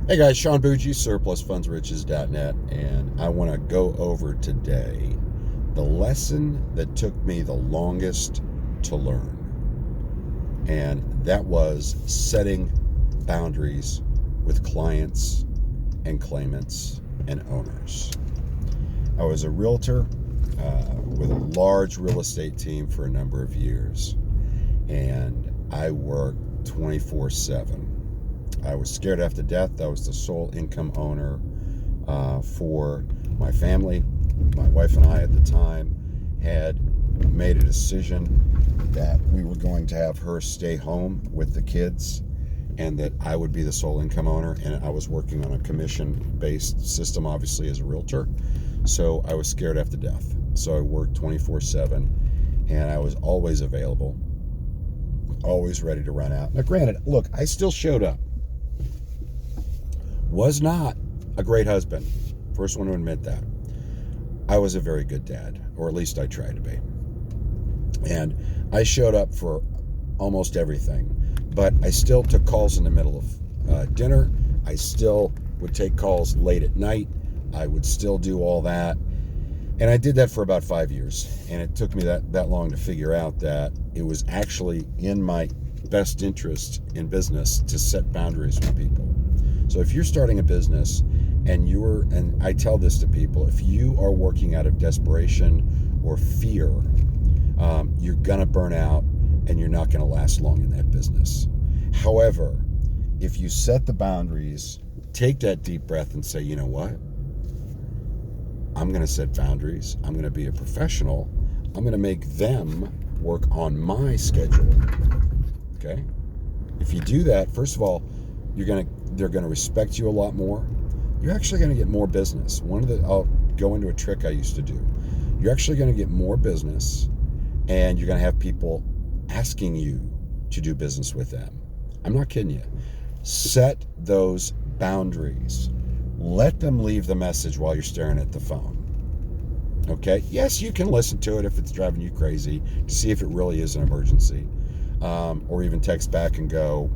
Hey guys, Sean Bougie, surplusfundsriches.net, and I want to go over today the lesson that took me the longest to learn. And that was setting boundaries with clients and claimants and owners. I was a realtor with a large real estate team for a number of years, and I worked 24/7. I was scared after death. I was the sole income owner for my family. My wife and I at the time had made a decision that we were going to have her stay home with the kids and that I would be the sole income owner, and I was working on a commission-based system, obviously, as a realtor. So I was scared after death. So I worked 24/7, and I was always available, always ready to run out. Now, granted, look, I still showed up. Was not a great husband. First one to admit that. I was a very good dad, or at least I tried to be. And I showed up for almost everything, but I still took calls in the middle of dinner. I still would take calls late at night. I would still do all that. And I did that for about 5 years. And it took me that long to figure out that it was actually in my best interest in business to set boundaries with people. So if you're starting a business and I tell this to people, if you are working out of desperation or fear, you're going to burn out and you're not going to last long in that business. However, if you set the boundaries, take that deep breath and say, you know what? I'm going to set boundaries. I'm going to be a professional. I'm going to make them work on my schedule. Okay? If you do that, first of all, they're going to respect you a lot more. You're actually going to get more business. I'll go into a trick I used to do. You're actually going to get more business, and you're going to have people asking you to do business with them. I'm not kidding you. Set those boundaries. Let them leave the message while you're staring at the phone. Okay? Yes, you can listen to it if it's driving you crazy to see if it really is an emergency, or even text back and go.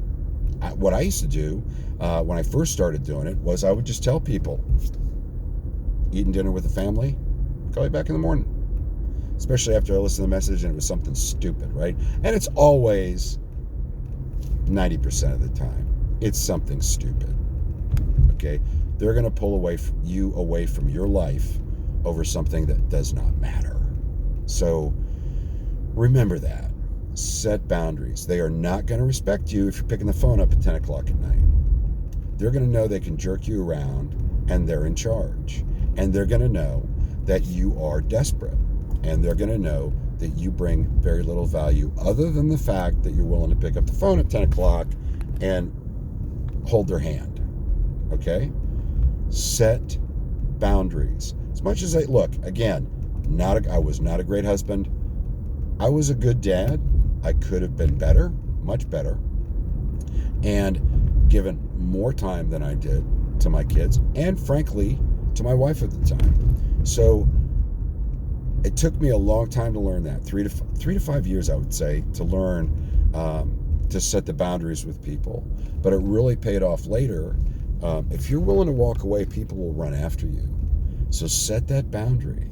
What I used to do when I first started doing it was I would just tell people, eating dinner with the family, call you back in the morning. Especially after I listened to the message and it was something stupid, right? And it's always 90% of the time, it's something stupid. Okay? They're going to pull you away from your life over something that does not matter. So remember that. Set boundaries. They are not going to respect you if you're picking the phone up at 10 o'clock at night. They're going to know they can jerk you around and they're in charge. And they're going to know that you are desperate. And they're going to know that you bring very little value other than the fact that you're willing to pick up the phone at 10 o'clock and hold their hand. Okay? Set boundaries. As much as I was not a great husband. I was a good dad. I could have been better, much better, and given more time than I did to my kids and, frankly, to my wife at the time. So it took me a long time to learn that, 3 to 5 years, I would say, to learn to set the boundaries with people. But it really paid off later. If you're willing to walk away, people will run after you. So set that boundary.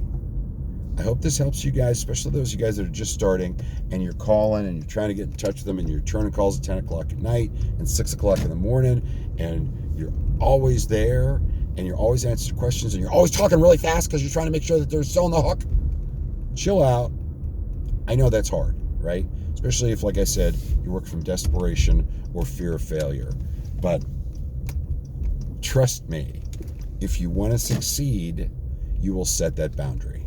I hope this helps you guys, especially those of you guys that are just starting and you're calling and you're trying to get in touch with them and you're returning calls at 10 o'clock at night and 6 o'clock in the morning, and you're always there and you're always answering questions and you're always talking really fast because you're trying to make sure that they're still on the hook. Chill out. I know that's hard, right? Especially if, like I said, you work from desperation or fear of failure. But trust me, if you want to succeed, you will set that boundary.